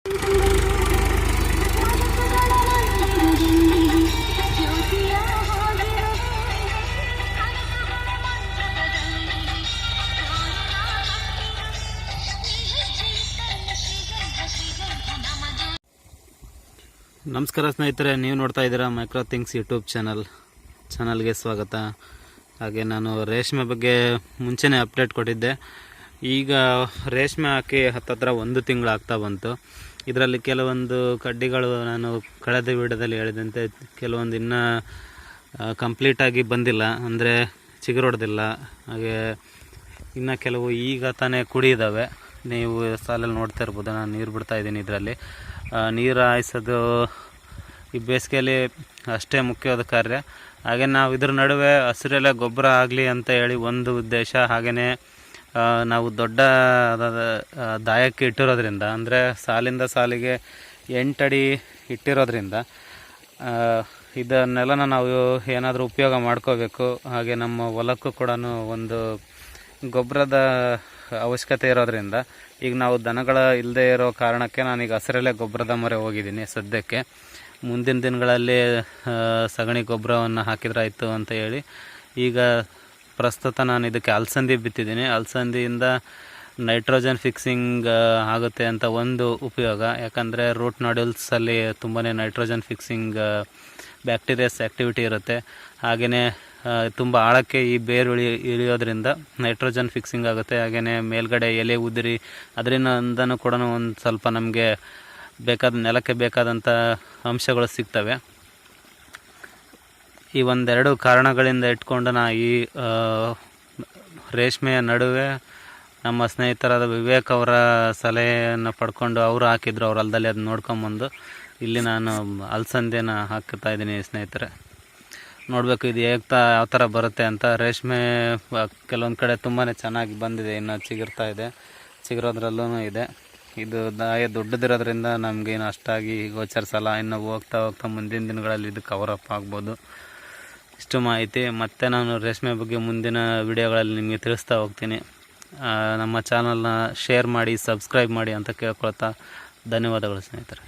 ನಮಸ್ಕಾರ ಸ್ನೇಹಿತರೆ, ನೀವು ನೋಡ್ತಾ ಇದ್ದೀರಾ ಮೈಕ್ರೋ ಥಿಂಗ್ಸ್ ಯೂಟ್ಯೂಬ್ ಚಾನಲ್ಗೆ ಸ್ವಾಗತ. ಹಾಗೆ ನಾನು ರೇಷ್ಮೆ ಬಗ್ಗೆ ಮುಂಚೆನೇ ಅಪ್ಡೇಟ್ ಕೊಟ್ಟಿದ್ದೆ. ಈಗ ರೇಷ್ಮೆ ಹಾಕಿ ಹತ್ತತ್ರ 1 ತಿಂಗಳು ಆಗ್ತಾ ಬಂತು. ಇದರಲ್ಲಿ ಕೆಲವೊಂದು ಕಡ್ಡಿಗಳು ನಾನು ಕಳೆದ ವಿಡಿಯೋದಲ್ಲಿ ಹೇಳಿದಂತೆ ಕೆಲವೊಂದು ಇನ್ನೂ ಕಂಪ್ಲೀಟಾಗಿ ಬಂದಿಲ್ಲ, ಅಂದರೆ ಚಿಗುರೊಡೆದಿಲ್ಲ. ಹಾಗೆ ಇನ್ನು ಕೆಲವು ಈಗ ತಾನೇ ಕುಡಿಯಿದ್ದಾವೆ. ನೀವು ಸಾಲಲ್ಲಿ ನೋಡ್ತಾ ಇರ್ಬೋದು, ನಾನು ನೀರು ಬಿಡ್ತಾಯಿದ್ದೀನಿ. ಇದರಲ್ಲಿ ನೀರು ಹಾಯಿಸೋದು ಈ ಬೇಸಿಗೆಯಲ್ಲಿ ಅಷ್ಟೇ ಮುಖ್ಯವಾದ ಕಾರ್ಯ. ಹಾಗೆ ನಾವು ಇದ್ರ ನಡುವೆ ಹಸಿರೆಲೆ ಗೊಬ್ಬರ ಆಗಲಿ ಅಂತ ಹೇಳಿ ಒಂದು ಉದ್ದೇಶ. ಹಾಗೆಯೇ ನಾವು ದೊಡ್ಡ ದಾಯಕ್ಕೆ ಇಟ್ಟಿರೋದ್ರಿಂದ, ಅಂದರೆ ಸಾಲಿಂದ ಸಾಲಿಗೆ 8 ಅಡಿ ಇಟ್ಟಿರೋದ್ರಿಂದ ಇದನ್ನೆಲ್ಲ ನಾವು ಏನಾದರೂ ಉಪಯೋಗ ಮಾಡ್ಕೋಬೇಕು. ಹಾಗೆ ನಮ್ಮ ಹೊಲಕ್ಕೂ ಕೂಡ ಒಂದು ಗೊಬ್ಬರದ ಅವಶ್ಯಕತೆ ಇರೋದ್ರಿಂದ ಈಗ ನಾವು ದನಗಳ ಇಲ್ಲದೆ ಇರೋ ಕಾರಣಕ್ಕೆ ನಾನೀಗ ಹಸಿರೆಲೆ ಗೊಬ್ಬರದ ಮೊರೆ ಹೋಗಿದ್ದೀನಿ ಸದ್ಯಕ್ಕೆ. ಮುಂದಿನ ದಿನಗಳಲ್ಲಿ ಸಗಣಿ ಗೊಬ್ಬರವನ್ನು ಹಾಕಿದ್ರಾಯ್ತು ಅಂತ ಹೇಳಿ ಈಗ ಪ್ರಸ್ತುತ ನಾನು ಇದಕ್ಕೆ ಅಲಸಂದಿ ಬಿತ್ತಿದ್ದೀನಿ. ಅಲಸಂದಿಯಿಂದ ನೈಟ್ರೋಜನ್ ಫಿಕ್ಸಿಂಗ್ ಆಗುತ್ತೆ ಅಂತ ಒಂದು ಉಪಯೋಗ. ಯಾಕಂದರೆ ರೂಟ್ ನಾಡ್ಯೂಲ್ಸಲ್ಲಿ ತುಂಬಾ ನೈಟ್ರೋಜನ್ ಫಿಕ್ಸಿಂಗ್ ಬ್ಯಾಕ್ಟೀರಿಯಾಸ್ ಆ್ಯಕ್ಟಿವಿಟಿ ಇರುತ್ತೆ. ಹಾಗೆಯೇ ತುಂಬ ಆಳಕ್ಕೆ ಈ ಬೇರು ಇಳಿಯೋದ್ರಿಂದ ನೈಟ್ರೋಜನ್ ಫಿಕ್ಸಿಂಗ್ ಆಗುತ್ತೆ. ಹಾಗೆಯೇ ಮೇಲ್ಗಡೆ ಎಲೆ ಉದುರಿ ಅದರಿಂದನೂ ಕೂಡ ಒಂದು ಸ್ವಲ್ಪ ನಮಗೆ ನೆಲಕ್ಕೆ ಬೇಕಾದಂಥ ಅಂಶಗಳು ಸಿಗ್ತವೆ. ಈ ಒಂದೆರಡು ಕಾರಣಗಳಿಂದ ಇಟ್ಕೊಂಡು ನಾ ಈ ರೇಷ್ಮೆಯ ನಡುವೆ ನಮ್ಮ ಸ್ನೇಹಿತರಾದ ವಿವೇಕ್ ಅವರ ಸಲಹೆಯನ್ನು ಪಡ್ಕೊಂಡು ಅವರು ಹಾಕಿದ್ರು. ಅವ್ರ ಹೊಲದಲ್ಲಿ ಅದನ್ನ ನೋಡ್ಕೊಂಬಂದು ಇಲ್ಲಿ ನಾನು ಅಲಸಂದೆನ ಹಾಕ್ತಾ ಇದ್ದೀನಿ ಸ್ನೇಹಿತರೆ. ನೋಡಬೇಕು ಇದು ಯಾವ ಥರ ಬರುತ್ತೆ ಅಂತ. ರೇಷ್ಮೆ ಕೆಲವೊಂದು ಕಡೆ ತುಂಬಾ ಚೆನ್ನಾಗಿ ಬಂದಿದೆ, ಇನ್ನು ಚಿಗುರೋದ್ರಲ್ಲೂ ಇದೆ. ಇದು ದಾಯ ದೊಡ್ಡದಿರೋದ್ರಿಂದ ನಮಗೇನು ಅಷ್ಟಾಗಿ ಗೋಚರಿಸಲ್ಲ. ಇನ್ನು ಹೋಗ್ತಾ ಮುಂದಿನ ದಿನಗಳಲ್ಲಿ ಇದು ಕವರಪ್ ಆಗ್ಬೋದು. ಇಷ್ಟು ಮಾಹಿತಿ. ಮತ್ತೆ ನಾನು ರೇಷ್ಮೆ ಬಗ್ಗೆ ಮುಂದಿನ ವಿಡಿಯೋಗಳಲ್ಲಿ ನಿಮಗೆ ತಿಳಿಸ್ತಾ ಹೋಗ್ತೀನಿ. ನಮ್ಮ ಚಾನಲ್ನ ಶೇರ್ ಮಾಡಿ, ಸಬ್ಸ್ಕ್ರೈಬ್ ಮಾಡಿ ಅಂತ ಕೇಳ್ಕೊಳ್ತಾ ಧನ್ಯವಾದಗಳು ಸ್ನೇಹಿತರೆ.